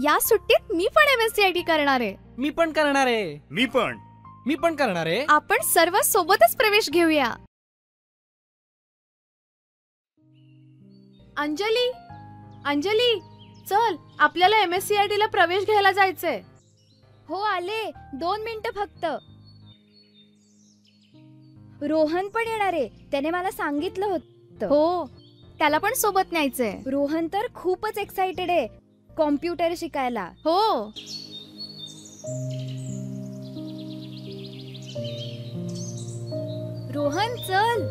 या सुट्टीत मी पण MSCIT करणार आहे. मी पण करणार आहे. मी पण करणार आहे. आपण सर्व सोबतच प्रवेश घेऊया. अंजली, अंजली, चल आपल्याला MSCIT ला प्रवेश घ्यायला जायचंय. हो आले, 2 मिनिटं फक्त. रोहन पण येणार आहे, त्याने मला सांगितलं होतं. हो, त्याला पण सोबत न्यायचंय. रोहन तर खूपच एक्साइटेड आहे कॉम्प्युटर शिकायला. हो, रोहन चल.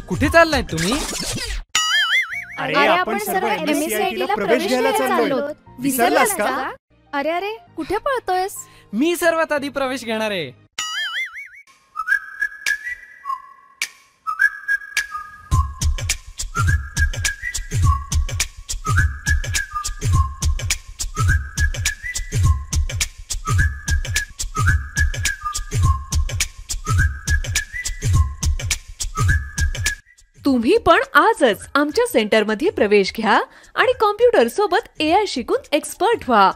कुठे चाललाय तुम्ही? अरे आपण सर्व MSCIT ला प्रवेश घ्यायला चाललोत. विसरलास का? अरे अरे, कुठे पळतोयस? मी सर्वात आधी प्रवेश घेणार आहे. तुम्ही पण आजच आमच्या सेंटरमध्ये प्रवेश घ्या आणि कॉम्प्युटर सोबत AI शिकून एक्सपर्ट व्हा.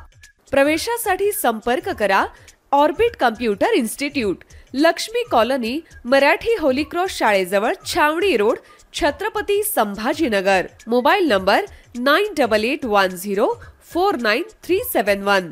प्रवेशासाठी संपर्क करा orbit computer institute, Lakshmi colony, Marathi Holy cross शाळेजवळ, छावणी road, Chhatrapati Sambhajinagar. Mobile number 9881049371.